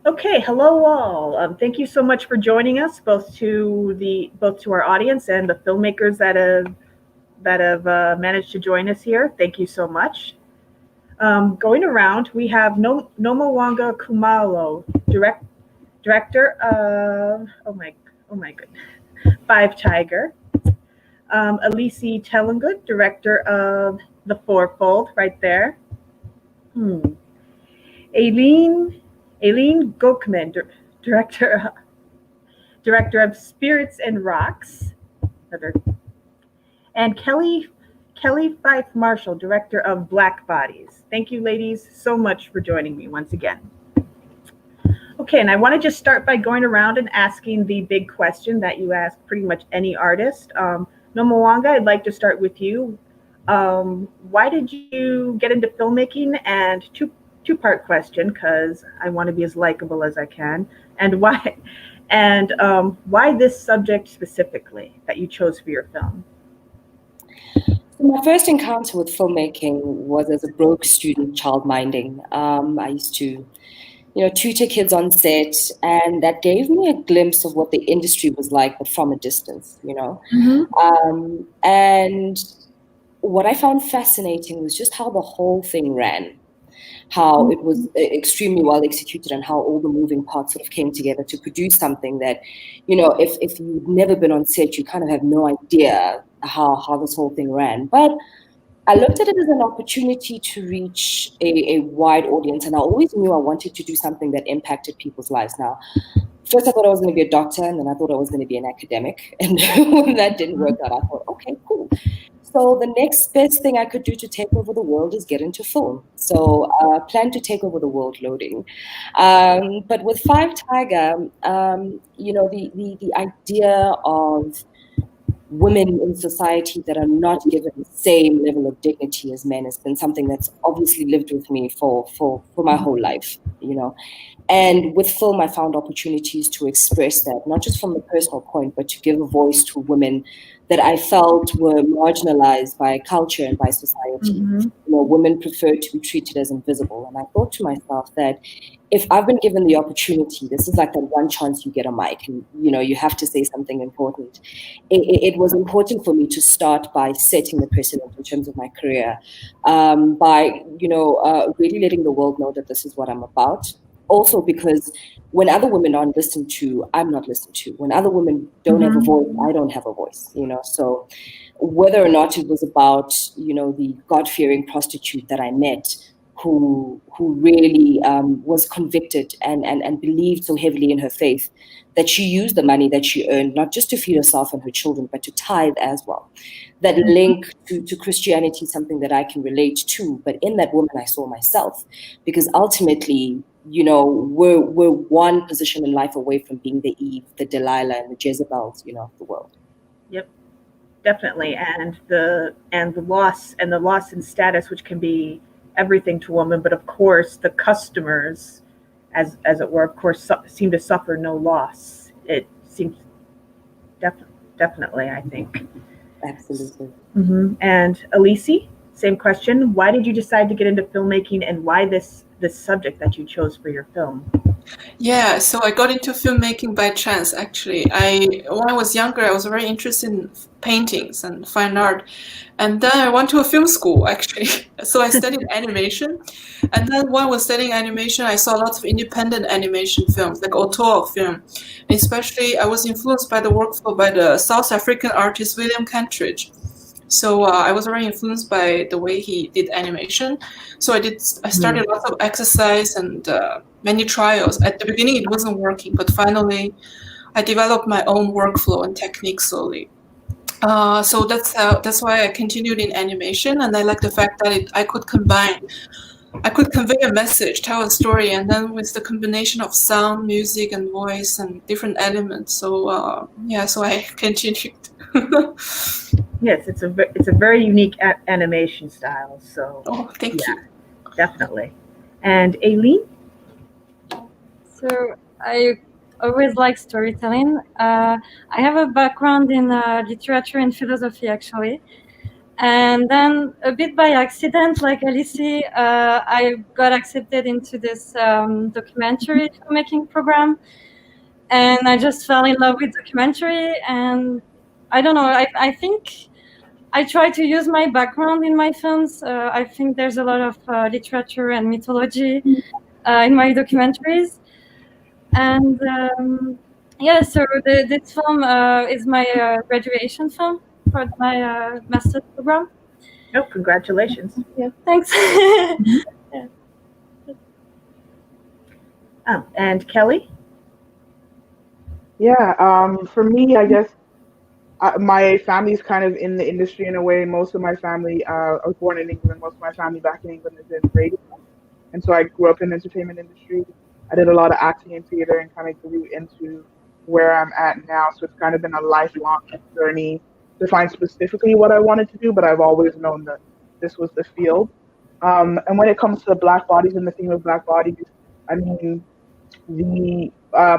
Okay, hello all. Thank you so much for joining us, both to our audience and the filmmakers that have managed to join us here. Thank you so much. Going around, we have Nomawanga Kumalo, director of oh my goodness, Five Tiger. Elise Tellengood, director of The Fourfold, right there. Hmm. Aileen Aileen Gokman, director of Spirits and Rocks, and Kelly Fife Marshall, director of Black Bodies. Thank you, ladies, so much for joining me once again. Okay, and I want to just start by going around and asking the big question that you ask pretty much any artist. Nomawanga, I'd like to start with you. Why did you get into filmmaking? And two-part question, because I want to be as likable as I can. And why this subject specifically that you chose for your film? My first encounter with filmmaking was as a broke student childminding. I used to, tutor kids on set, and that gave me a glimpse of what the industry was like, but from a distance, And what I found fascinating was just how the whole thing ran, how it was extremely well executed, and how all the moving parts sort of came together to produce something that, if you've never been on set, you kind of have no idea how this whole thing ran. But I looked at it as an opportunity to reach a wide audience, and I always knew I wanted to do something that impacted people's lives. Now, first I thought I was going to be a doctor, and then I thought I was going to be an academic. And when that didn't work out, I thought, okay, cool. So the next best thing I could do to take over the world is get into film. So I plan to take over the world loading. But with Five Tiger, the idea of women in society that are not given the same level of dignity as men has been something that's obviously lived with me for my whole life, And with film, I found opportunities to express that, not just from the personal point, but to give a voice to women that I felt were marginalized by culture and by society. Mm-hmm. Women prefer to be treated as invisible. And I thought to myself that if I've been given the opportunity, this is like that one chance you get a mic and, you have to say something important. It was important for me to start by setting the precedent in terms of my career, by, really letting the world know that this is what I'm about. Also because when other women aren't listened to, I'm not listened to. When other women don't have a voice, I don't have a voice, So whether or not it was about, the God-fearing prostitute that I met, who really was convicted and believed so heavily in her faith that she used the money that she earned, not just to feed herself and her children, but to tithe as well. That link to Christianity is something that I can relate to. But in that woman, I saw myself, because ultimately, we're one position in life away from being the Eve, the Delilah, and the Jezebels, of the world. Yep, definitely. And the loss in status, which can be everything to a woman, but of course the customers, as it were, of course, seem to suffer no loss. It seems definitely, I think. Absolutely. Mm-hmm. And Elise, same question. Why did you decide to get into filmmaking, and why this subject that you chose for your film? Yeah, so I got into filmmaking by chance, actually. When I was younger, I was very interested in paintings and fine art. And then I went to a film school, actually. So I studied animation. And then while I was studying animation, I saw lots of independent animation films, like auteur film. Especially, I was influenced by the workflow by the South African artist William Kentridge. So I was very influenced by the way he did animation. So I started lots of exercise and many trials. At the beginning, it wasn't working, but finally, I developed my own workflow and technique slowly. So that's why I continued in animation, and I like the fact that I could convey a message, tell a story, and then with the combination of sound, music, and voice and different elements. So so I continued. Yes, it's a very unique animation style. So, thank you. Definitely. And Aileen? So I always like storytelling. I have a background in literature and philosophy, actually. And then a bit by accident, like Alice, I got accepted into this documentary filmmaking program. And I just fell in love with documentary. And I don't know, I think I try to use my background in my films. I think there's a lot of literature and mythology in my documentaries. And yeah, so this film is my graduation film for my master's program. Oh, congratulations. Yeah, thanks. Yeah. And Kelly? Yeah, for me, I guess my family's kind of in the industry in a way. Most of my family, I was born in England. Most of my family back in England is in radio, and so I grew up in the entertainment industry. I did a lot of acting and theater, and kind of grew into where I'm at now. So it's kind of been a lifelong journey to find specifically what I wanted to do, but I've always known that this was the field. And when it comes to black bodies and the theme of black bodies, I mean, the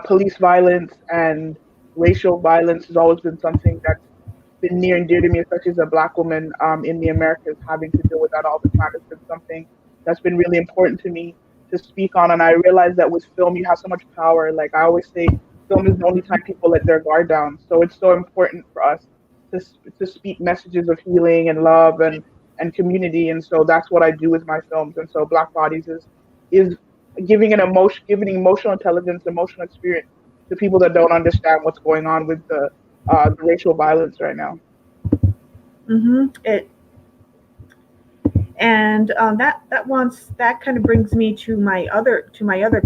police violence and racial violence has always been something that's been near and dear to me, especially as a black woman in the Americas, having to deal with that all the time. It's been something that's been really important to me to speak on. And I realize that with film, you have so much power. Like I always say, film is the only time people let their guard down. So it's so important for us to speak messages of healing and love and community. And so that's what I do with my films. And so Black Bodies is giving emotional intelligence, emotional experience to people that don't understand what's going on with the racial violence right now. That kind of brings me to my other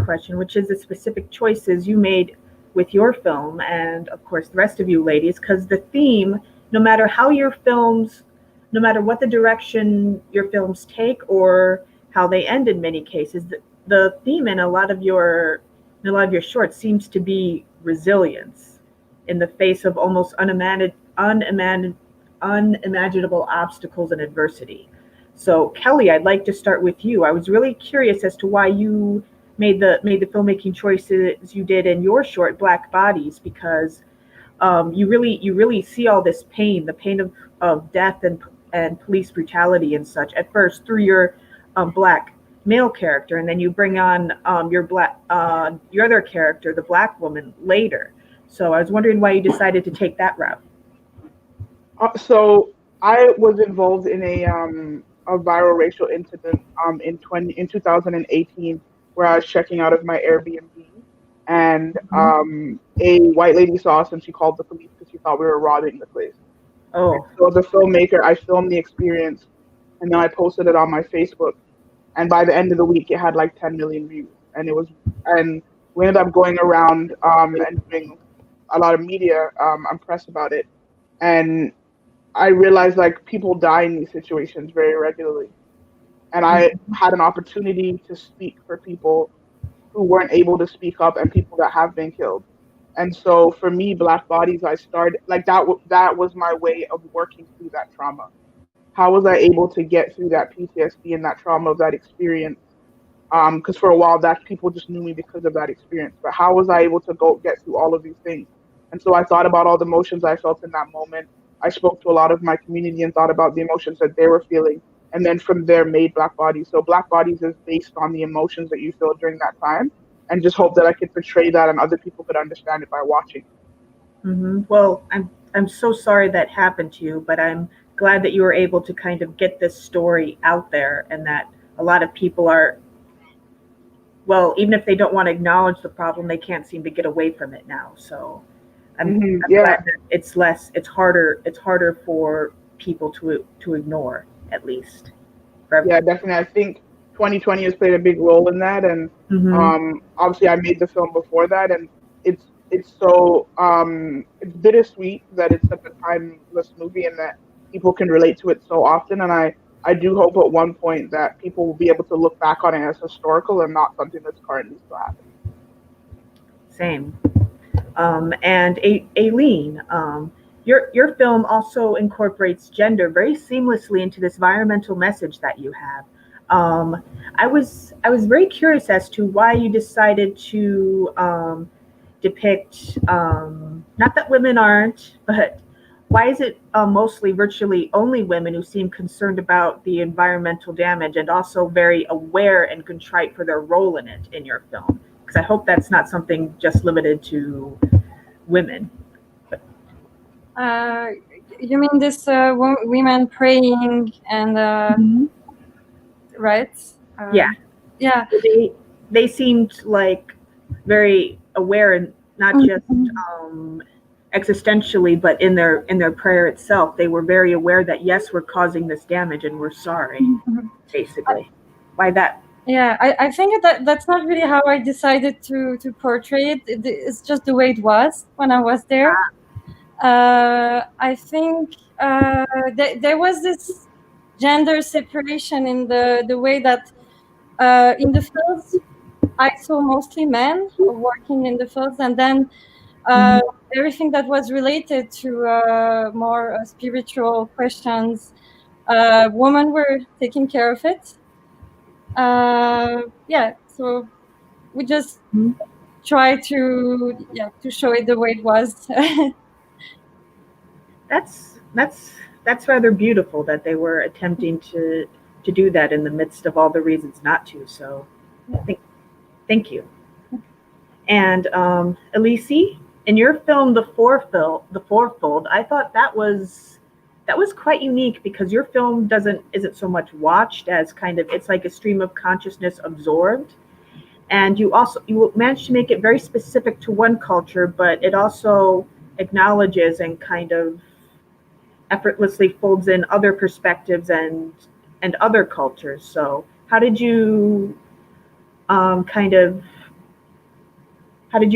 question, which is the specific choices you made with your film, and of course the rest of you ladies, because the theme, no matter what the direction your films take or how they end in many cases, the theme in a lot of your shorts seems to be resilience in the face of almost unimaginable obstacles and adversity. So Kelly, I'd like to start with you. I was really curious as to why you made the filmmaking choices you did in your short Black Bodies, because you really see all this pain, the pain of death and police brutality and such at first through your black male character, and then you bring on your other character, the black woman, later. So I was wondering why you decided to take that route. So I was involved in a viral racial incident in 2018, where I was checking out of my Airbnb, and a white lady saw us and she called the police because she thought we were robbing the place. Oh. And so as a filmmaker, I filmed the experience and then I posted it on my Facebook. And by the end of the week, it had like 10 million views. And we ended up going around and doing a lot of media and press about it. And I realized like people die in these situations very regularly. And I had an opportunity to speak for people who weren't able to speak up and people that have been killed. And so for me, Black Bodies, I started like that was my way of working through that trauma. How was I able to get through that PTSD and that trauma of that experience? Because for a while, that people just knew me because of that experience. But how was I able to get through all of these things? And so I thought about all the emotions I felt in that moment. I spoke to a lot of my community and thought about the emotions that they were feeling. And then from there, made Black Bodies. So Black Bodies is based on the emotions that you feel during that time. And just hope that I could portray that and other people could understand it by watching. Well, I'm so sorry that happened to you, but I'm glad that you were able to kind of get this story out there, and that a lot of people are, well, even if they don't want to acknowledge the problem, they can't seem to get away from it now. So I'm glad that it's harder for people to ignore, at least. Yeah, definitely. I think 2020 has played a big role in that, and obviously I made the film before that, and it's so it's bittersweet that it's such a timeless movie and that people can relate to it so often. And I do hope at one point that people will be able to look back on it as historical and not something that's currently still happening. Same. And Aileen, your film also incorporates gender very seamlessly into this environmental message that you have. I was very curious as to why you decided to depict, not that women aren't, but why is it mostly virtually only women who seem concerned about the environmental damage and also very aware and contrite for their role in it in your film? Because I hope that's not something just limited to women. You mean this women praying and right? Yeah. Yeah. They seemed like very aware and not just existentially, but in their prayer itself, they were very aware that yes, we're causing this damage and we're sorry. Basically, why that? Yeah, I think that's not really how I decided to portray it. It's just the way it was when I was there. I think there was this gender separation in the way that in the fields I saw mostly men working in the fields, and then everything that was related to more spiritual questions, women were taking care of it. Yeah, so we just try to show it the way it was. That's rather beautiful that they were attempting to do that in the midst of all the reasons not to. So, thank you. And Elise, in your film, The Fourfold, I thought that was quite unique because your film isn't so much watched as kind of, it's like a stream of consciousness absorbed. And you managed to make it very specific to one culture, but it also acknowledges and kind of effortlessly folds in other perspectives and other cultures. So how did you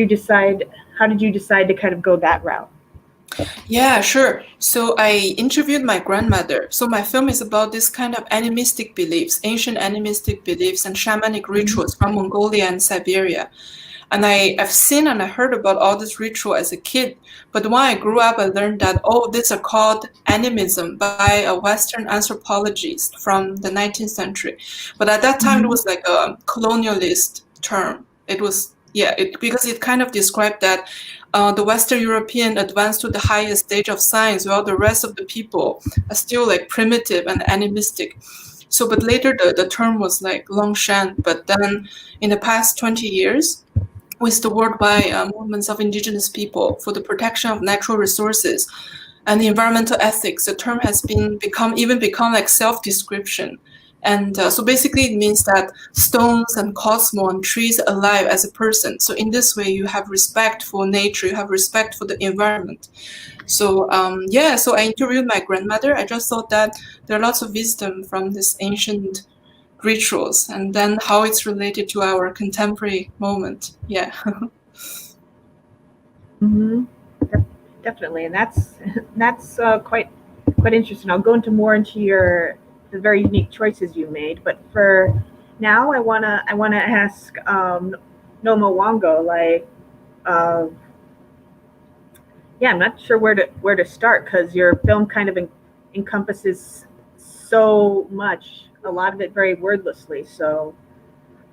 decide to kind of go that route? Yeah, sure. So I interviewed my grandmother. So my film is about this kind of animistic beliefs, ancient animistic beliefs and shamanic rituals from Mongolia and Siberia. And I've seen and I heard about all this ritual as a kid. But when I grew up, I learned that, these are called animism by a Western anthropologist from the 19th century. But at that time, it was like a colonialist term. It was, because it kind of described that the Western European advanced to the highest stage of science, while the rest of the people are still like primitive and animistic. So, but later the term was like Longshan. But then in the past 20 years, with the worldwide movements of indigenous people for the protection of natural resources and the environmental ethics, the term has become like self-description. And so basically it means that stones and cosmos and trees are alive as a person. So in this way, you have respect for nature, you have respect for the environment. So so I interviewed my grandmother. I just thought that there are lots of wisdom from this ancient rituals and then how it's related to our contemporary moment. Yeah. Definitely, and that's quite interesting. I'll go into the very unique choices you made, but for now, I wanna ask Noma Wango, like, I'm not sure where to start because your film kind of encompasses so much, a lot of it very wordlessly. So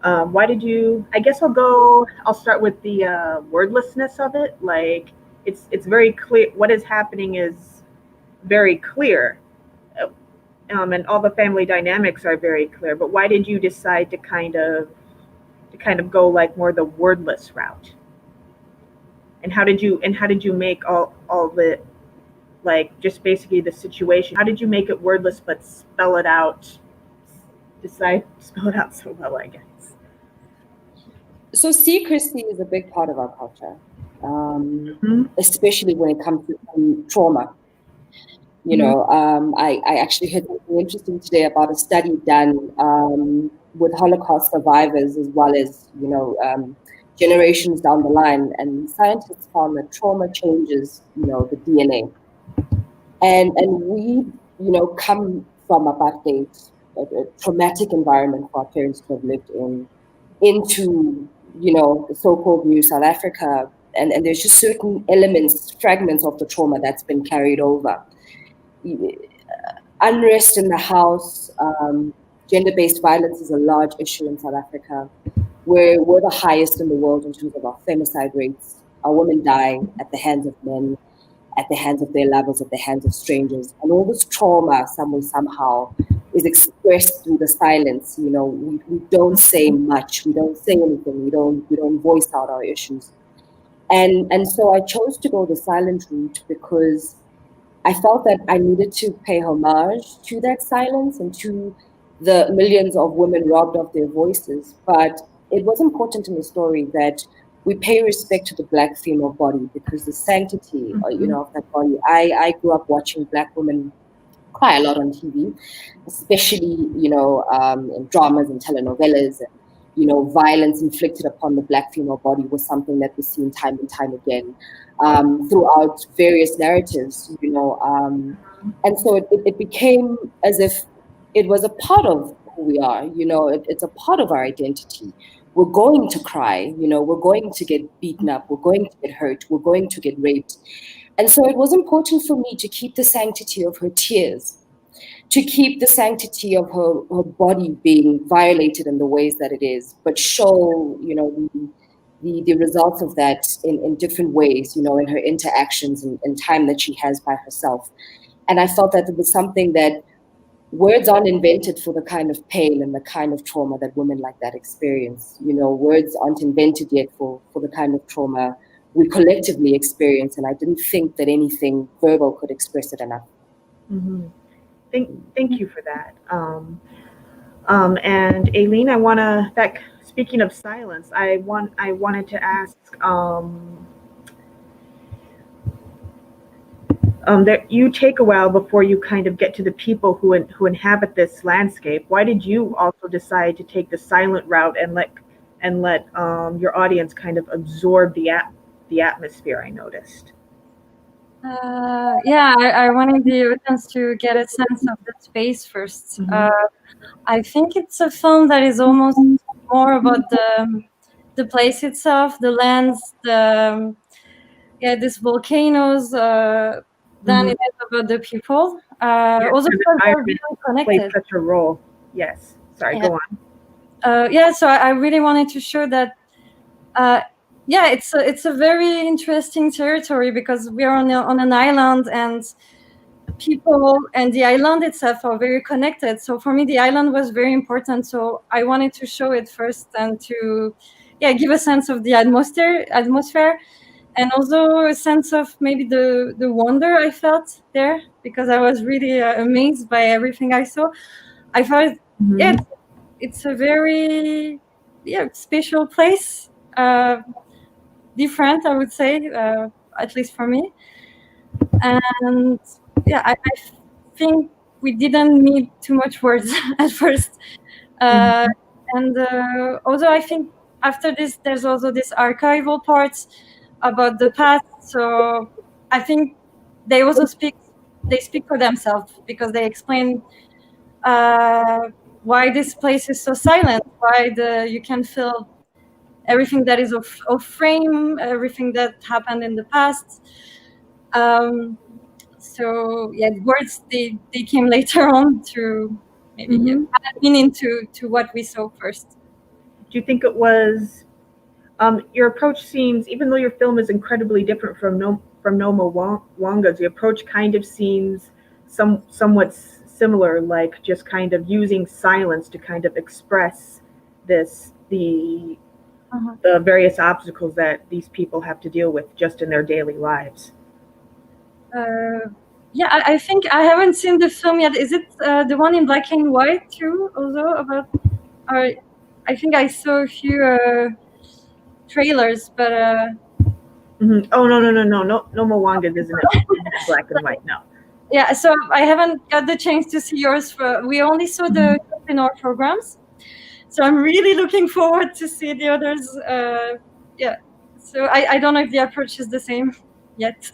why did you? I guess I'll start with the wordlessness of it. Like, it's very clear what is happening is very clear. And all the family dynamics are very clear. But why did you decide to kind of go like more the wordless route? And how did you make all the, like, just basically the situation? How did you make it wordless but spell it out? Spell it out so well, I guess. So secrecy is a big part of our culture, especially when it comes to trauma. I actually heard something interesting today about a study done with Holocaust survivors as well as, generations down the line. And scientists found that trauma changes, the DNA. And we, come from apartheid, a traumatic environment for our parents to have lived in, into, the so-called new South Africa. And there's just certain elements, fragments of the trauma that's been carried over. Unrest in the house, gender-based violence is a large issue in South Africa. We're the highest in the world in terms of our femicide rates. Our women die at the hands of men. at the hands of their lovers, at the hands of strangers. And all this trauma, somehow, is expressed through the silence. You know, we don't say much, we don't say anything, we don't voice out our issues. And so I chose to go the silent route because I felt that I needed to pay homage to that silence and to the millions of women robbed of their voices. But it was important in the story that we pay respect to the Black female body, because the sanctity, of that body. I grew up watching Black women cry a lot on TV, especially, in dramas and telenovelas. And, violence inflicted upon the Black female body was something that was seen time and time again throughout various narratives, and so it became as if it was a part of who we are, it's a part of our identity. We're going to cry, we're going to get beaten up, we're going to get hurt, we're going to get raped. And so it was important for me to keep the sanctity of her tears, to keep the sanctity of her body being violated in the ways that it is, but show, the results of that in different ways, in her interactions and time that she has by herself. And I felt that it was something that words aren't invented for the kind of pain and the kind of trauma that women like that experience. Words aren't invented yet for the kind of trauma we collectively experience. And I didn't think that anything verbal could express it enough. Mm-hmm. Thank you for that. And Aileen, speaking of silence, I wanted to ask, that you take a while before you kind of get to the people who inhabit this landscape. Why did you also decide to take the silent route and let your audience kind of absorb the atmosphere? I noticed. I wanted the audience to get a sense of the space first. I think it's a film that is almost more about the place itself, the lands, these volcanoes, than it is about the people. Also, they're really connected. Plays such a role. Yes. Sorry. Go on. So I really wanted to show that. It's a very interesting territory because we are on an island, and people and the island itself are very connected. So for me, the island was very important. So I wanted to show it first and to give a sense of the atmosphere, and also a sense of maybe the wonder I felt there, because I was really amazed by everything I saw. I thought, it's a very special place. Different, I would say, at least for me. And I think we didn't need too much words at first. And also, I think after this, there's also this archival parts about the past. So I think they also speak for themselves, because they explain why this place is so silent, why you can feel everything that is of frame, everything that happened in the past. Words they came later on to maybe add meaning to what we saw first. Do you think it was your approach seems, even though your film is incredibly different from Noma Wanga's, the approach kind of seems somewhat similar, like just kind of using silence to kind of express the various obstacles that these people have to deal with just in their daily lives. I think I haven't seen the film yet. Is it the one in black and white too? Also about, I think I saw a few trailers, but. Oh no! Noma Wanga isn't black and white. No. Yeah, so I haven't got the chance to see yours. We only saw the in our programs. So I'm really looking forward to see the others. So I don't know if the approach is the same yet.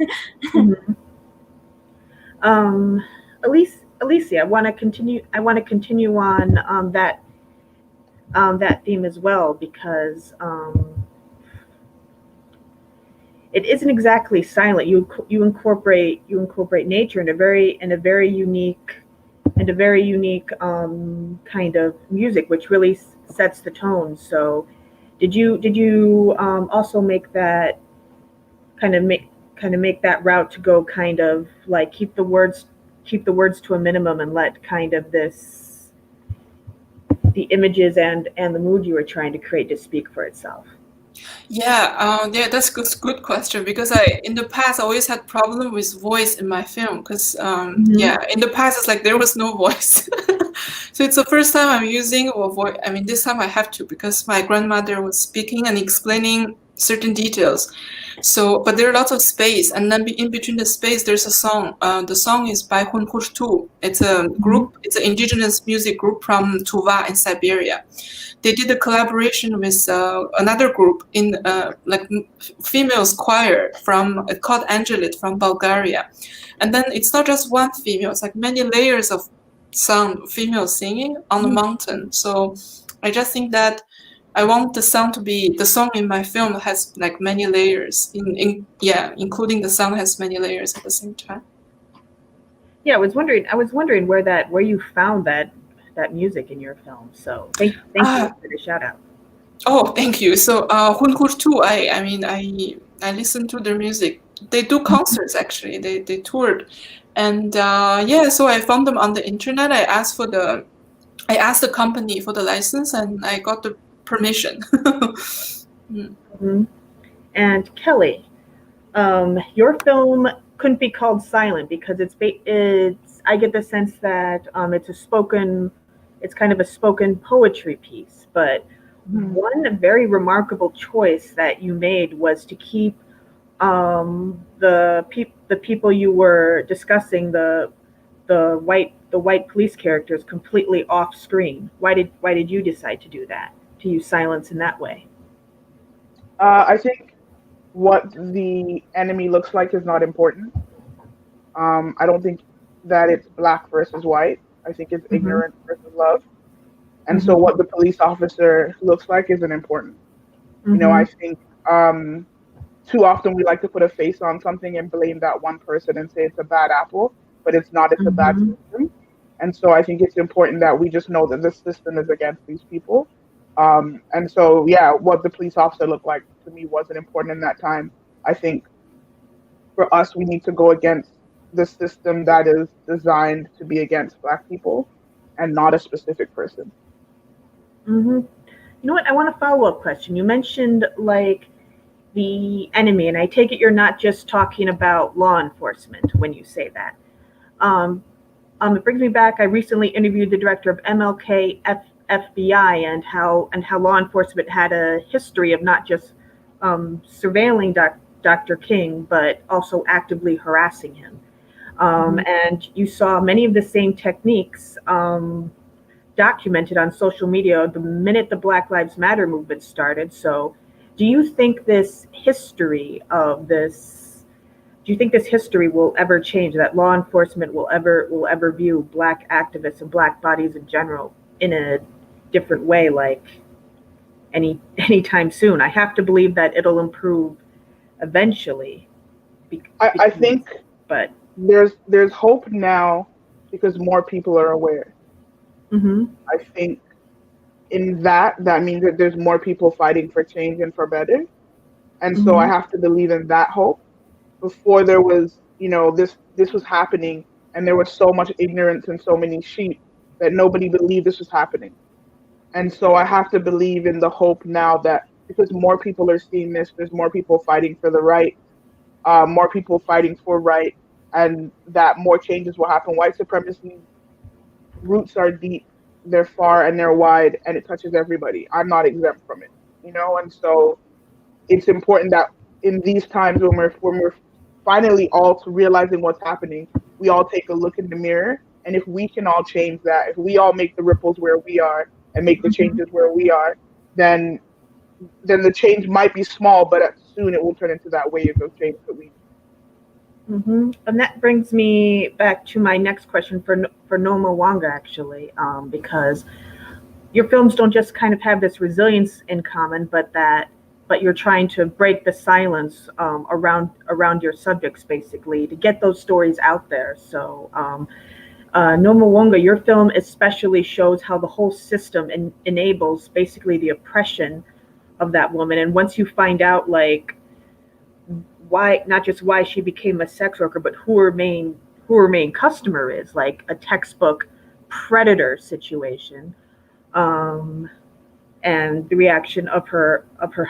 Alicia, I want to continue on that theme as well, because it isn't exactly silent. You incorporate nature in a very unique kind of music, which really sets the tone. So did you also make that kind of make that route to go kind of like keep the words to a minimum and let kind of the images and the mood you were trying to create to speak for itself? Yeah, that's good question, because in the past I always had problem with voice in my film, because yeah, in the past it's like there was no voice. So it's the first time I'm using a voice. I mean, this time I have to, because my grandmother was speaking and explaining certain details. So, but there are lots of space, and then in between the space there's a song. The song is by Hun Tu. It's a group. It's an indigenous music group from Tuva in Siberia. They did a collaboration with another group in like females choir from called Angelit from Bulgaria, and then it's not just one female; it's like many layers of sound, female singing on the mountain. So I just think that I want the sound to be, the song in my film has like many layers. Including the sound has many layers at the same time. Yeah, I was wondering where you found that music in your film. So thank you for the shout out. Oh, thank you. So Hun Tu, I listen to their music. They do concerts actually. They toured, and so I found them on the internet. I asked the company for the license, and I got the permission. And Kelly, your film couldn't be called silent because it's I get the sense that it's kind of a spoken poetry piece, but one very remarkable choice that you made was to keep the people you were discussing, the white police characters, completely off screen. Why did you decide to do that, to use silence in that way? I think what the enemy looks like is not important. I don't think that it's black versus white. I think it's ignorant versus love. And so what the police officer looks like isn't important. You know, I think too often we like to put a face on something and blame that one person and say it's a bad apple, but it's not, it's a bad system. And so I think it's important that we just know that this system is against these people. And so, yeah, what the police officer looked like to me wasn't important in that time. I think for us, we need to go against the system that is designed to be against Black people and not a specific person. You know what? I want a follow-up question. You mentioned like the enemy, and I take it you're not just talking about law enforcement when you say that. It brings me back. I recently interviewed the director of MLK FBI and how law enforcement had a history of not just surveilling Dr. King, but also actively harassing him. And you saw many of the same techniques documented on social media the minute the Black Lives Matter movement started. So do you think this history will ever change, that law enforcement will ever view Black activists and Black bodies in general in a different way, like anytime soon? I have to believe that it'll improve eventually. I think but there's hope now because more people are aware. I think in that means that there's more people fighting for change and for better. And so I have to believe in that hope. Before there was, this was happening and there was so much ignorance and so many sheep that nobody believed this was happening. And so I have to believe in the hope now that because more people are seeing this, there's more people fighting for the right, more people fighting for right, and that more changes will happen. White supremacy roots are deep, they're far and they're wide, and it touches everybody. I'm not exempt from it, and so it's important that in these times when we're finally all realizing what's happening, we all take a look in the mirror, and if we can all change that, if we all make the ripples where we are and make the changes where we are, then the change might be small, but soon it will turn into that wave of change that we need. And that brings me back to my next question for Noma Wanga, actually, because your films don't just kind of have this resilience in common, but you're trying to break the silence around your subjects, basically, to get those stories out there. So Noma Wanga, your film especially shows how the whole system enables basically the oppression of that woman. And once you find out, like, why, not just why she became a sex worker, but who her main customer is, like a textbook predator situation, and the reaction of her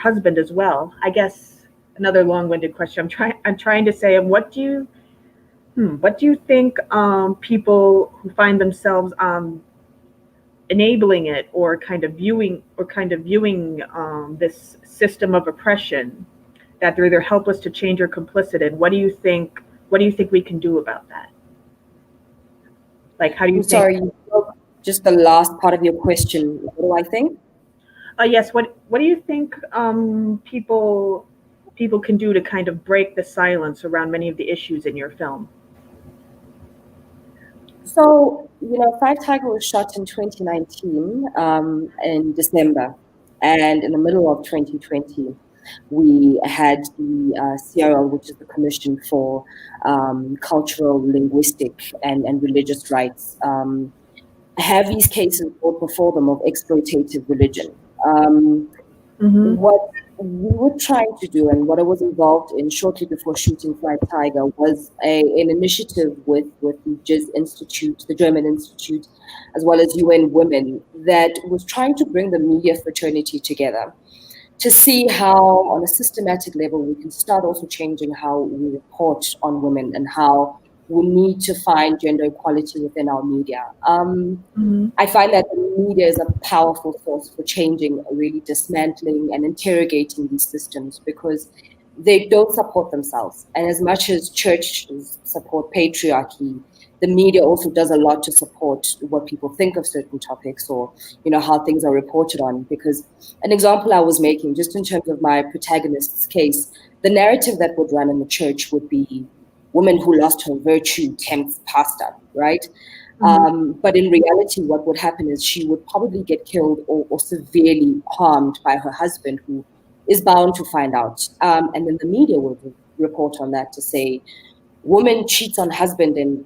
husband as well. I guess another long-winded question. I'm trying to say, what do you think people who find themselves enabling it or kind of viewing this system of oppression, that they're either helpless to change or complicit in? What do you think we can do about that? Like, how do you think? Sorry, just the last part of your question. What do I think? Yes. What do you think people can do to kind of break the silence around many of the issues in your film? So, Five Tiger was shot in 2019 in December, and in the middle of 2020, we had the CRL, which is the Commission for Cultural, Linguistic, and Religious Rights, have these cases brought before them of exploitative religion. What we were trying to do, and what I was involved in shortly before shooting Five Tiger, was an initiative with the JIS Institute, the German Institute, as well as UN Women, that was trying to bring the media fraternity together to see how, on a systematic level, we can start also changing how we report on women and how we need to find gender equality within our media. I find that the media is a powerful force for changing, really dismantling and interrogating these systems, because they don't support themselves. And as much as churches support patriarchy, the media also does a lot to support what people think of certain topics, or how things are reported on. Because an example I was making, just in terms of my protagonist's case, the narrative that would run in the church would be woman who lost her virtue tempts pastor, right? But in reality, what would happen is she would probably get killed or severely harmed by her husband, who is bound to find out. And then the media would report on that to say, woman cheats on husband and,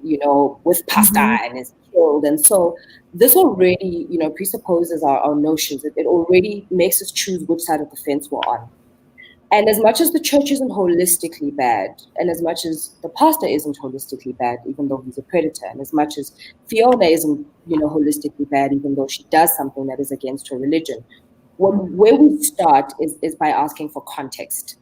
with pastor and is killed. And so this already, presupposes our notions. It already makes us choose which side of the fence we're on. And as much as the church isn't holistically bad, and as much as the pastor isn't holistically bad, even though he's a predator, and as much as Fiona isn't, holistically bad, even though she does something that is against her religion, where we start is by asking for context,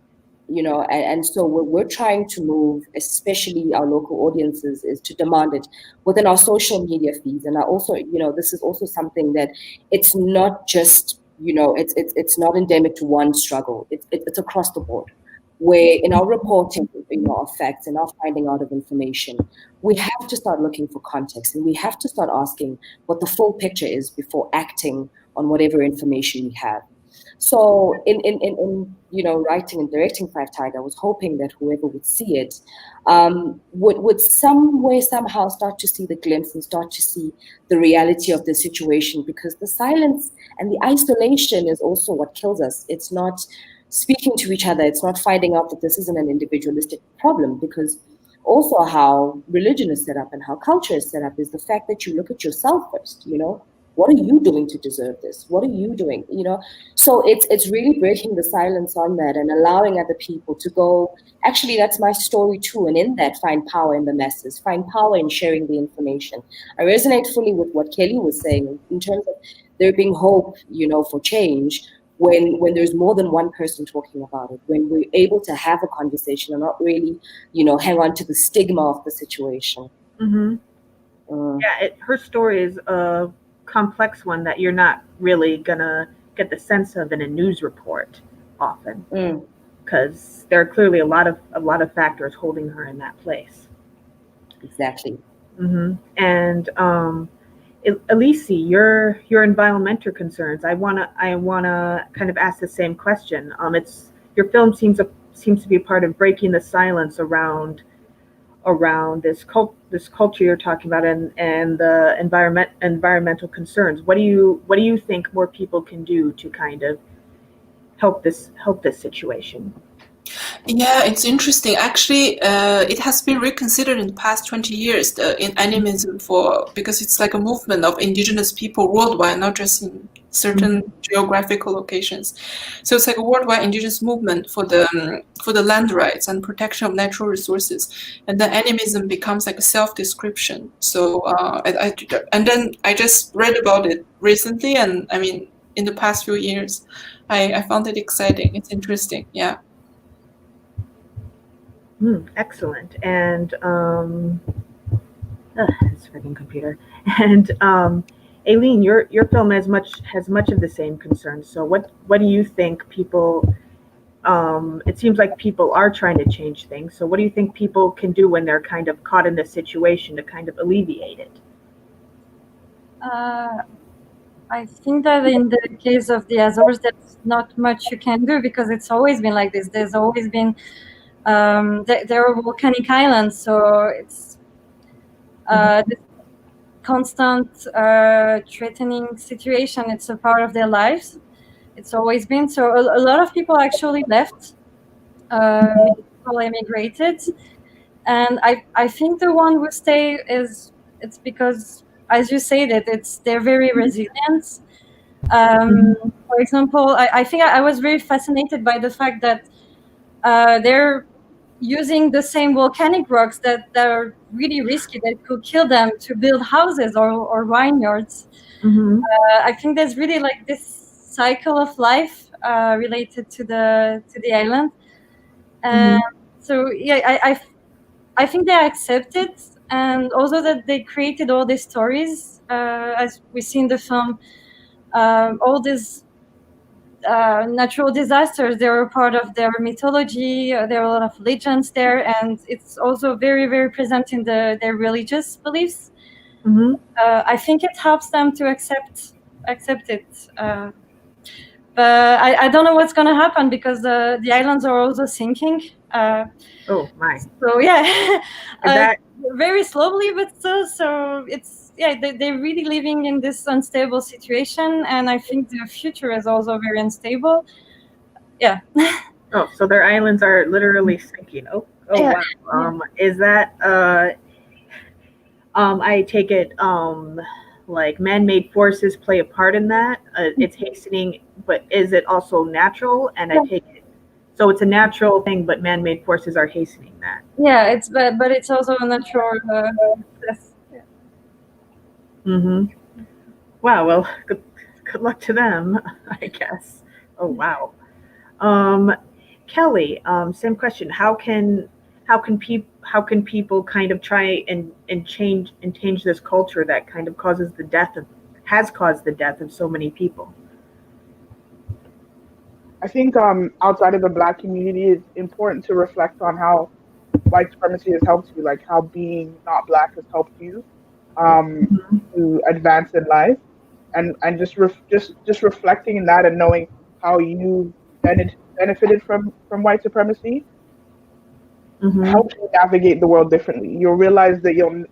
and so we're trying to move, especially our local audiences, is to demand it within our social media feeds. And I also, this is also something that it's not just, it's not endemic to one struggle. It's across the board, where in our reporting, of facts and our finding out of information, we have to start looking for context, and we have to start asking what the full picture is before acting on whatever information we have. So in writing and directing Five Tiger, I was hoping that whoever would see it would some way, somehow start to see the glimpse and start to see the reality of the situation, because the silence and the isolation is also what kills us. It's not speaking to each other. It's not finding out that this isn't an individualistic problem, because also how religion is set up and how culture is set up is the fact that you look at yourself first, What are you doing to deserve this? What are you doing? So it's really breaking the silence on that and allowing other people to go, actually, that's my story too. And in that, find power in the masses, find power in sharing the information. I resonate fully with what Kelly was saying in terms of there being hope, for change when there's more than one person talking about it, when we're able to have a conversation and not really, hang on to the stigma of the situation. Yeah, her story is complex one that you're not really gonna get the sense of in a news report often, because there are clearly a lot of factors holding her in that place. Exactly. And Elise, your environmental concerns. I wanna kind of ask the same question. Your film seems to be a part of breaking the silence around this culture you're talking about, and the environmental concerns. What do you think more people can do to kind of help this situation? Yeah, it's interesting. Actually, it has been reconsidered in the past 20 years in animism because it's like a movement of indigenous people worldwide, not just in certain geographical locations. So it's like a worldwide indigenous movement for the land rights and protection of natural resources. And then animism becomes like a self-description. So and then I just read about it recently, and I mean in the past few years, I found it exciting. It's interesting. Yeah. Excellent. And this freaking computer. And Aileen, your film has much of the same concerns. So what do you think people? It seems like people are trying to change things. So what do you think people can do when they're kind of caught in this situation to kind of alleviate it? I think that in the case of the Azores, there's not much you can do because it's always been like this. There's always been there are volcanic islands, so it's this constant threatening situation. It's a part of their lives. It's always been so. A lot of people actually left. People emigrated, and I think the one who stay it's because, as you say, that they're very resilient. For example, I think I was very fascinated by the fact that they're using the same volcanic rocks that are really risky, that could kill them, to build houses or vineyards. I think there's really like this cycle of life related to the island. So yeah, I think they accept it, and also that they created all these stories, as we see in the film. All these natural disasters, they were part of their mythology. There are a lot of legends there, and it's also very, very present in their religious beliefs. I think it helps them to accept it. But I don't know what's going to happen because the islands are also sinking. Oh my! So yeah, That very slowly, but still. So it's they're really living in this unstable situation, and I think the future is also very unstable. Yeah. oh, so their islands are literally sinking. Yeah. Wow. Is that I take it like man-made forces play a part in that. It's hastening, but is it also natural? And I take it so it's a natural thing, but man-made forces are hastening that. Yeah, it's but it's also a natural process. Wow. Well, good luck to them, I guess. Oh wow. Kelly, same question. How can people kind of try and change this culture that kind of has caused the death of so many people? I think outside of the Black community, it's important to reflect on how white supremacy has helped you, like how being not Black has helped you to advance in life, and just reflecting in that and knowing how you benefited from white supremacy helps you navigate the world differently. You'll realize that you'll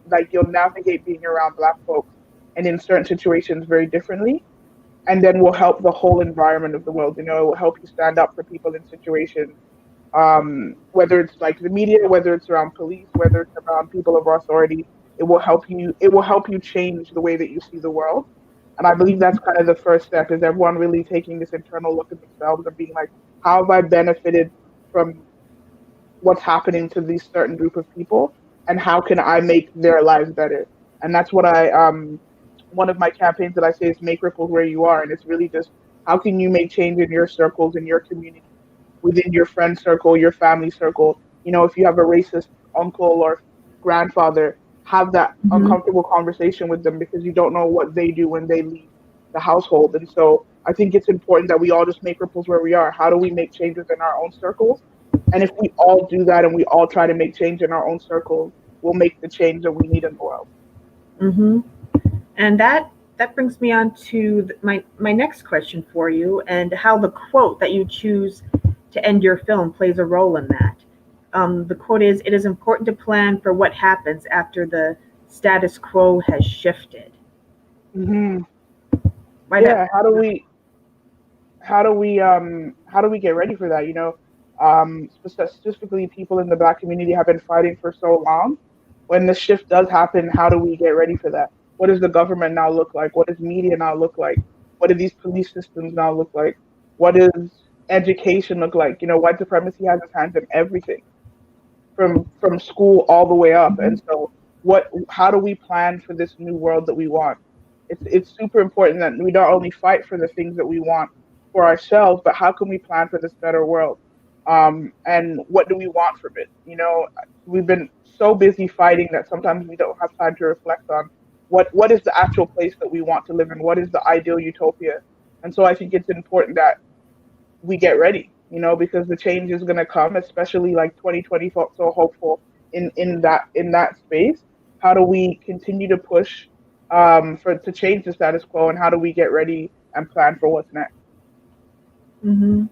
navigate being around Black folks and in certain situations very differently, and then will help the whole environment of the world. It will help you stand up for people in situations, whether it's like the media, whether it's around police, whether it's around people of authority. It will help you change the way that you see the world. And I believe that's kind of the first step, is everyone really taking this internal look at themselves and being like, how have I benefited from what's happening to these certain group of people, and how can I make their lives better? And that's what one of my campaigns that I say is make ripples where you are. And it's really just, how can you make change in your circles, in your community, within your friend circle, your family circle. If you have a racist uncle or grandfather, have that uncomfortable conversation with them, because you don't know what they do when they leave the household. And so I think it's important that we all just make ripples where we are. How do we make changes in our own circles? And if we all do that and we all try to make change in our own circles, we'll make the change that we need in the world. And that brings me on to my next question for you, and how the quote that you choose to end your film plays a role in that. The quote is, "It is important to plan for what happens after the status quo has shifted." How do we get ready for that? specifically people in the Black community, have been fighting for so long. When the shift does happen, how do we get ready for that? What does the government now look like? What does media now look like? What do these police systems now look like? What does education look like? You know, white supremacy has its hands in everything, from school all the way up. And so how do we plan for this new world that we want? It's super important that we not only fight for the things that we want for ourselves, but how can we plan for this better world? And what do we want from it? You know, we've been so busy fighting that sometimes we don't have time to reflect on what is the actual place that we want to live in? What is the ideal utopia? And so I think it's important that we get ready, you know, because the change is going to come, especially like 2020 felt so hopeful in that space. How do we continue to push to change the status quo, and how do we get ready and plan for what's next? Mm-hmm.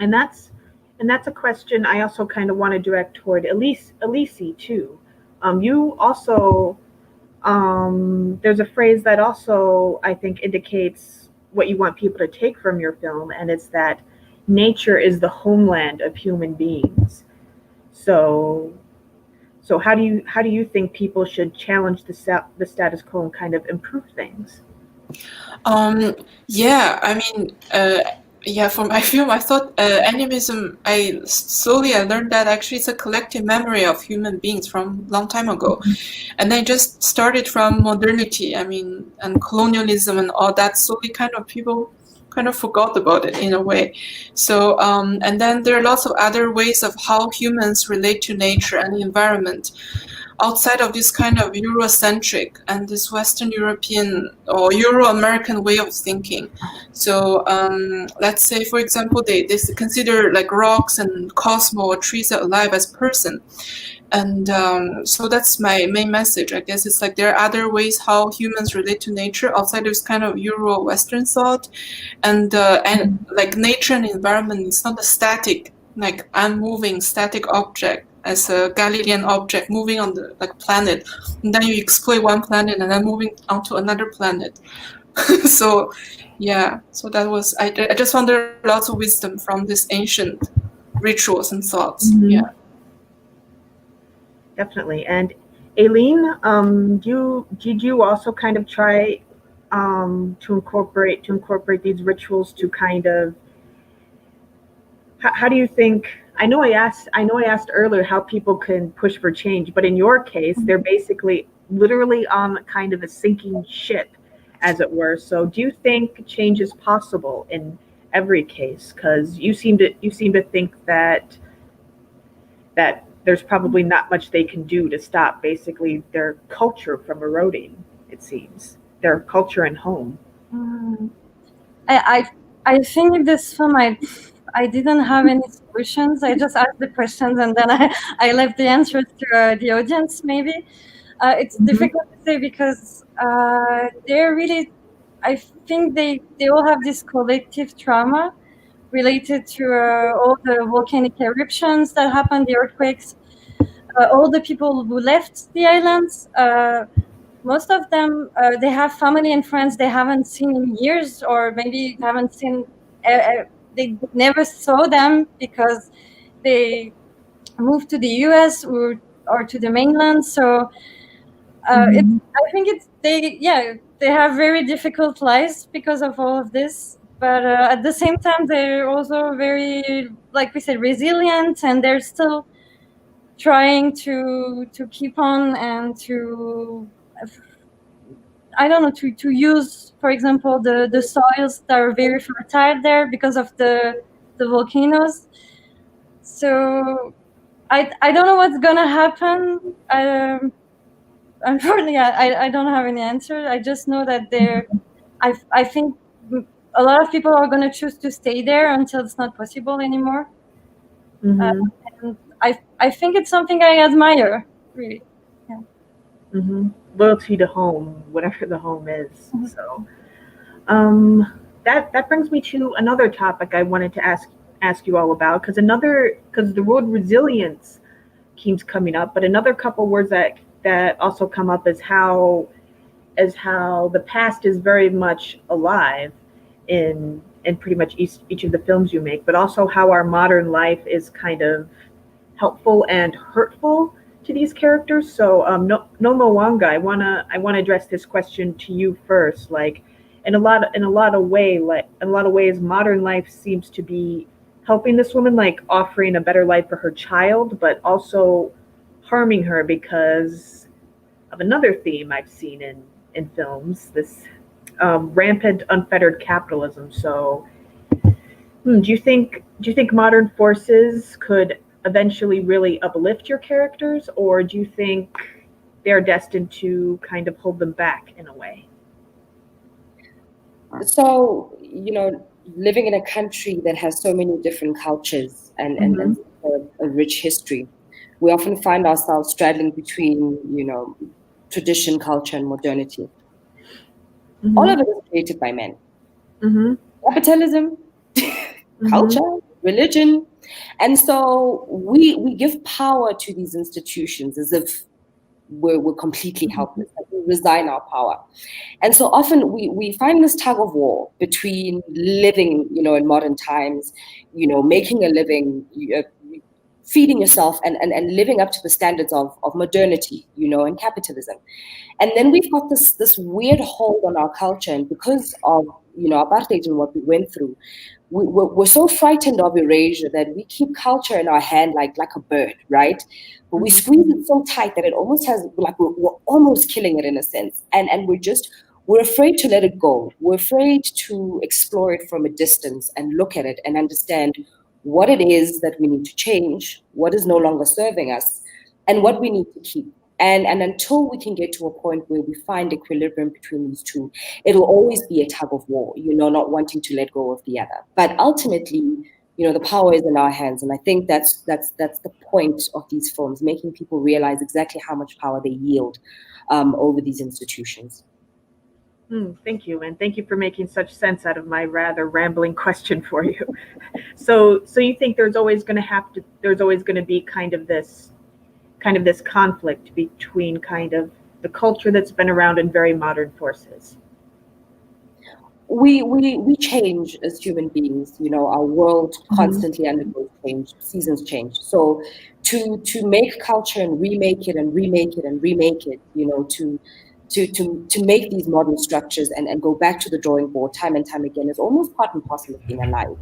And that's a question I also kind of want to direct toward Elise too. You also, there's a phrase that also I think indicates what you want people to take from your film, and it's that nature is the homeland of human beings. So how do you think people should challenge the status quo and kind of improve things? Yeah, I mean, yeah, for my film, I thought animism, I learned that actually it's a collective memory of human beings from long time ago. And I just started from modernity, I mean, and colonialism and all that. Slowly people kind of forgot about it in a way. So, and then there are lots of other ways of how humans relate to nature and the environment outside of this kind of Eurocentric and this Western European or Euro-American way of thinking. So let's say, for example, they consider like rocks and cosmos or trees are alive as person. And so that's my main message. I guess it's like there are other ways how humans relate to nature outside of this kind of Euro-Western thought. And like nature and environment is not a static, like unmoving static object as a Galilean object moving on the planet, and then you explore one planet and then moving onto another planet. So yeah, so that was I just found there are lots of wisdom from these ancient rituals and thoughts. Mm-hmm. Yeah, definitely. And Aileen, did you also kind of try to incorporate these rituals to kind of, how do you think, I know I asked earlier how people can push for change, but in your case, they're basically literally on kind of a sinking ship, as it were. So do you think change is possible in every case? Because you seem to think that there's probably not much they can do to stop basically their culture from eroding, it seems. Their culture and home. I think in this film I didn't have any solutions. I just asked the questions and then I left the answers to the audience, maybe. It's difficult to say because they're really, I think they all have this collective trauma related to all the volcanic eruptions that happened, the earthquakes, all the people who left the islands. Most of them, they have family and friends they haven't seen in years, or maybe haven't seen, they never saw them because they moved to the US or to the mainland. So I think they have very difficult lives because of all of this. But at the same time, they're also very, like we said, resilient, and they're still trying to keep on and to, I don't know, to use, for example, the soils that are very fertile there because of the volcanoes. So I don't know what's gonna happen. Unfortunately, I don't have any answer. I just know that I think a lot of people are gonna choose to stay there until it's not possible anymore. And I think it's something I admire, really. Yeah. Loyalty to home, whatever the home is. So that brings me to another topic I wanted to ask you all about, because the word resilience keeps coming up, but another couple words that also come up is how the past is very much alive in in pretty much each of the films you make, but also how our modern life is kind of helpful and hurtful to these characters. So, Nomo Wanga, I wanna address this question to you first. Like, in a lot of ways, modern life seems to be helping this woman, like offering a better life for her child, but also harming her because of another theme I've seen in films, this rampant, unfettered capitalism. So, do you think modern forces could eventually really uplift your characters, or do you think they're destined to kind of hold them back in a way? So, living in a country that has so many different cultures and a rich history, we often find ourselves straddling between, tradition, culture, and modernity. All of it is created by men. Capitalism, culture, religion. And so we give power to these institutions as if we're completely helpless, like we resign our power. And so often we find this tug of war between living, in modern times, making a living, feeding yourself and living up to the standards of modernity, and capitalism. And then we've got this weird hold on our culture. And because of, apartheid and what we went through, we're so frightened of erasure that we keep culture in our hand like a bird, right? But we squeeze it so tight that it almost has, like we're almost killing it in a sense. And we're afraid to let it go. We're afraid to explore it from a distance and look at it and understand what it is that we need to change, what is no longer serving us, and what we need to keep. And until we can get to a point where we find equilibrium between these two, it will always be a tug of war, not wanting to let go of the other. But ultimately, the power is in our hands. And I think that's the point of these films, making people realize exactly how much power they yield over these institutions. Thank you, and thank you for making such sense out of my rather rambling question for you. So you think there's always going to be kind of this conflict between kind of the culture that's been around and very modern forces? We change as human beings. Our world constantly undergoes change. Seasons change. So to make culture and remake it and remake it and remake it, to make these modern structures and go back to the drawing board time and time again is almost part and parcel of being alive.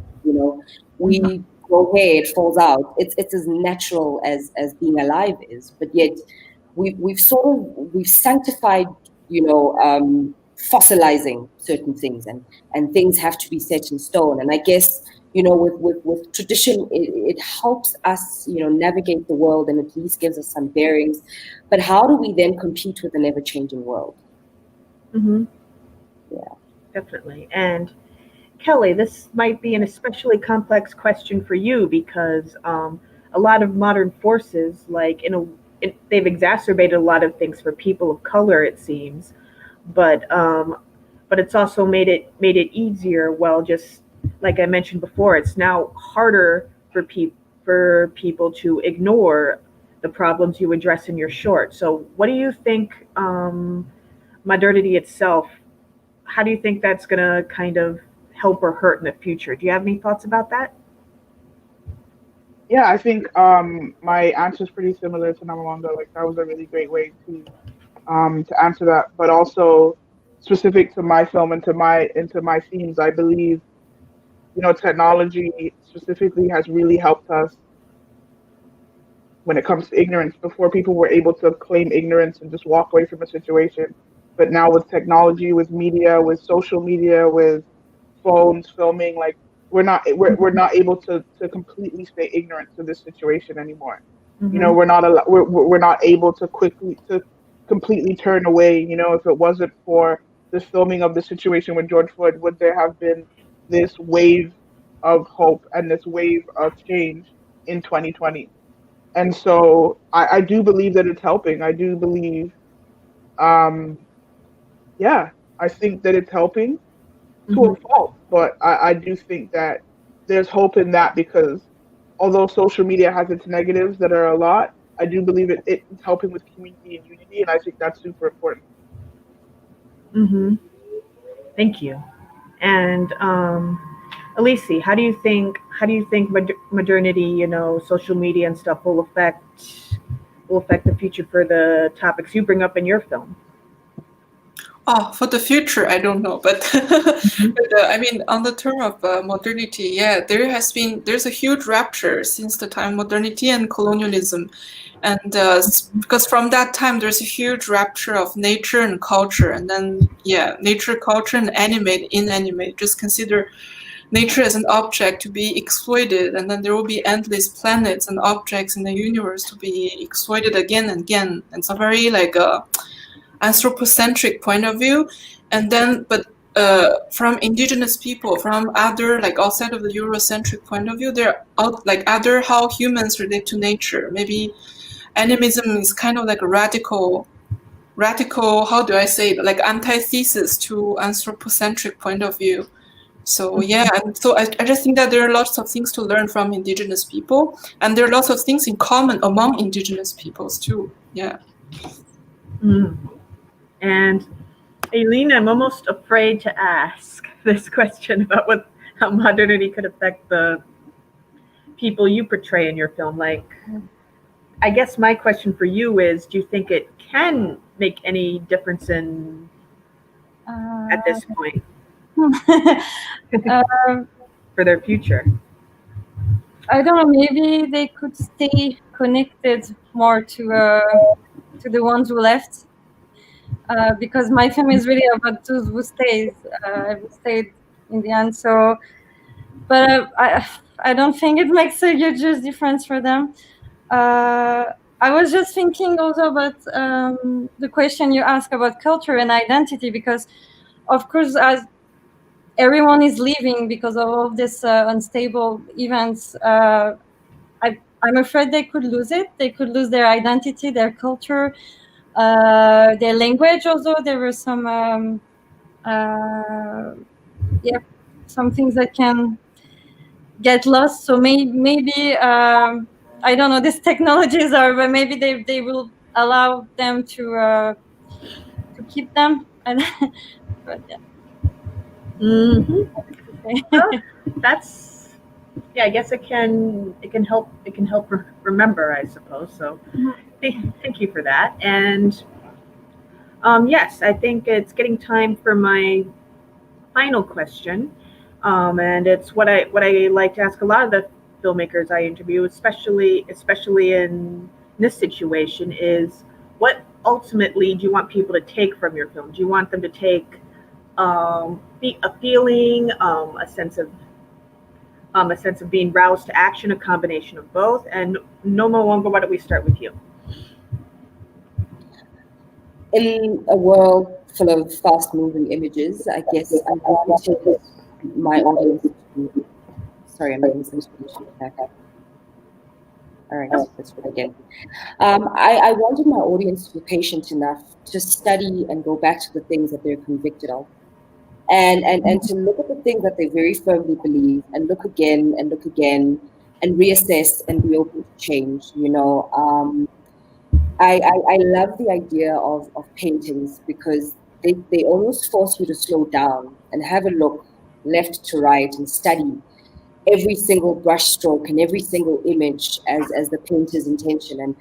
We grow hair, it falls out. It's as natural as being alive is, but yet we've sanctified, fossilizing certain things, and things have to be set in stone. And I guess, with tradition, it helps us, navigate the world and at least gives us some bearings. But how do we then compete with an ever-changing world? Yeah, definitely. And Kelly, this might be an especially complex question for you because a lot of modern forces, like they've exacerbated a lot of things for people of color, it seems, but it's also made it easier. Well, just like I mentioned before, it's now harder for people to ignore the problems you address in your short. So, what do you think? Modernity itself, how do you think that's going to kind of help or hurt in the future? Do you have any thoughts about that? Yeah, I think my answer is pretty similar to Namawanga. Like that was a really great way to answer that. But also specific to my film and to my themes, I believe technology specifically has really helped us when it comes to ignorance. Before, people were able to claim ignorance and just walk away from a situation. But now with technology, with media, with social media, with phones, filming, like we're not able to completely stay ignorant to this situation anymore. We're not able to completely turn away. If it wasn't for the filming of the situation with George Floyd, would there have been this wave of hope and this wave of change in 2020? And so I do believe that it's helping. I do believe, I think that it's helping to a fault. But I do think that there's hope in that because although social media has its negatives that are a lot, I do believe it's helping with community and unity. And I think that's super important. Thank you. And Elise, how do you think modernity, social media and stuff will affect the future for the topics you bring up in your film? Oh, for the future, I don't know, but, I mean, on the term of modernity, yeah, there's a huge rupture since the time modernity and colonialism, and because from that time there's a huge rupture of nature and culture, and then nature, culture, and inanimate. Just consider nature as an object to be exploited, and then there will be endless planets and objects in the universe to be exploited again and again. It's a very like anthropocentric point of view, and then but from indigenous people, from other like outside of the Eurocentric point of view, there are like other how humans relate to nature. Maybe animism is kind of like a radical, how do I say it, like antithesis to anthropocentric point of view. So and so I just think that there are lots of things to learn from indigenous people, and there are lots of things in common among indigenous peoples too. And Aileen, I'm almost afraid to ask this question about how modernity could affect the people you portray in your film. Like, I guess my question for you is, do you think it can make any difference at this point for their future? I don't know. Maybe they could stay connected more to the ones who left, because my film is really about those who stayed in the end. So, but I don't think it makes a huge difference for them. I was just thinking also about the question you asked about culture and identity, because, of course, as everyone is leaving because of all this unstable events, I'm afraid they could lose it. They could lose their identity, their culture, their language. Also, there were some some things that can get lost. So maybe I don't know, these technologies are, but maybe they will allow them to keep them. And but Well, that's I guess it can help remember, I suppose. So thank you for that. And yes, I think it's getting time for my final question. And it's what I like to ask a lot of the filmmakers I interview, especially in this situation, is what ultimately do you want people to take from your film? Do you want them to take a feeling, a sense of being roused to action, a combination of both? And Noma Wongo, why don't we start with you? In a world full of fast-moving images, I guess I wanted my audience to... Sorry, I'm getting some information back up. All right, let's do it again. I wanted my audience to be patient enough to study and go back to the things that they're convicted of, and to look at the things that they very firmly believe, and look again and reassess and be open to change. I love the idea of paintings, because they almost force you to slow down and have a look left to right and study every single brush stroke and every single image as the painter's intention. And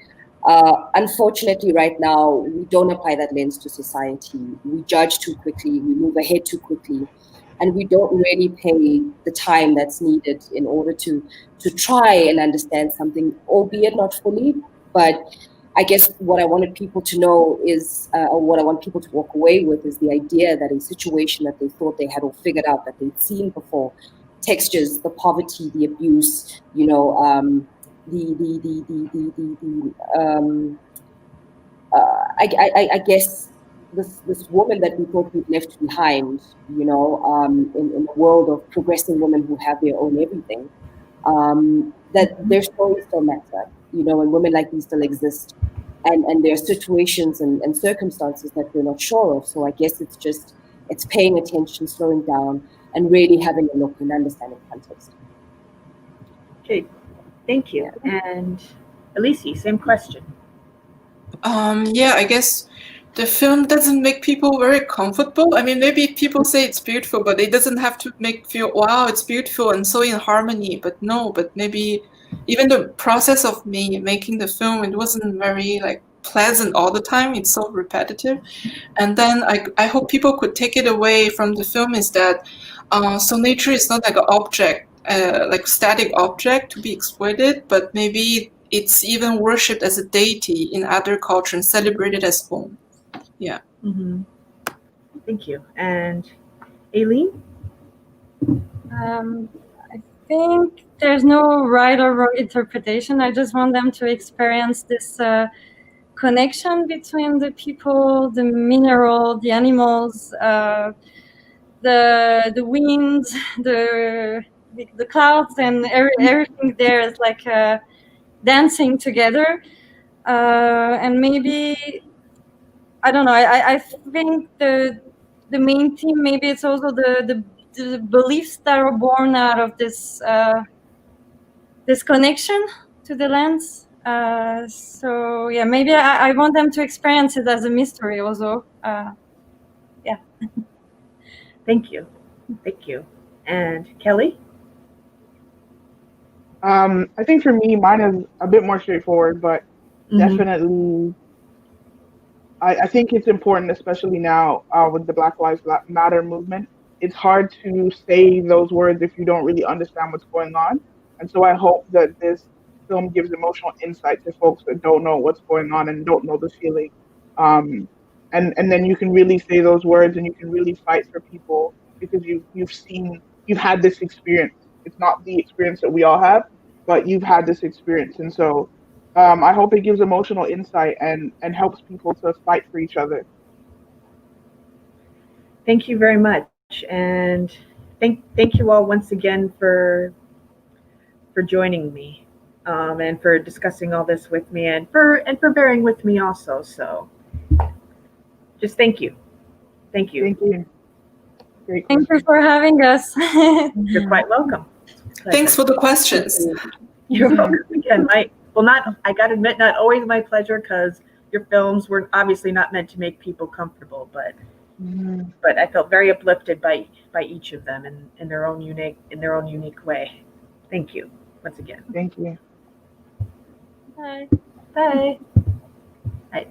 unfortunately, right now, we don't apply that lens to society. We judge too quickly, we move ahead too quickly, and we don't really pay the time that's needed in order to try and understand something, albeit not fully. But I guess what I wanted people to know is, or what I want people to walk away with, is the idea that a situation that they thought they had all figured out, that they'd seen before, textures, the poverty, the abuse, I guess this woman that we thought we'd left behind, in a world of progressing women who have their own everything, that their stories still matter, and women like these still exist, and there are situations and circumstances that we're not sure of. So I guess it's paying attention, slowing down, and really having a look and understanding context. Okay, thank you. And Elise, same question. I guess the film doesn't make people very comfortable. I mean, maybe people say it's beautiful, but it doesn't have to make feel, wow, it's beautiful and so in harmony. But no, but maybe even the process of me making the film, it wasn't very like pleasant all the time. It's so repetitive. And then I hope people could take it away from the film is that so nature is not like an object, like static object to be exploited, but maybe it's even worshipped as a deity in other cultures and celebrated as home. Yeah. Mm-hmm. Thank you. And Aileen? I think there's no right or wrong interpretation. I just want them to experience this connection between the people, the mineral, the animals, the wind, the clouds, and everything there is like dancing together. And maybe, I don't know, I think the main theme, maybe it's also the beliefs that are born out of this this connection to the lands. So yeah, maybe I want them to experience it as a mystery also. Yeah. Thank you. Thank you. And Kelly? I think for me, mine is a bit more straightforward, but definitely, I think it's important, especially now with the Black Lives Matter movement. It's hard to say those words if you don't really understand what's going on. And so I hope that this film gives emotional insight to folks that don't know what's going on and don't know the feeling. And then you can really say those words and you can really fight for people because you've had this experience. It's not the experience that we all have, but you've had this experience. And so I hope it gives emotional insight and helps people to fight for each other. Thank you very much. And thank you all once again for joining me and for discussing all this with me and for bearing with me also. So just thank you. Thank you. Thank you. Great Thank you for having us. You're quite welcome. Thanks for the questions. You're welcome again. I gotta admit, not always my pleasure because your films were obviously not meant to make people comfortable, but I felt very uplifted by each of them in their own unique way. Thank you once again. Thank you. Bye. Bye.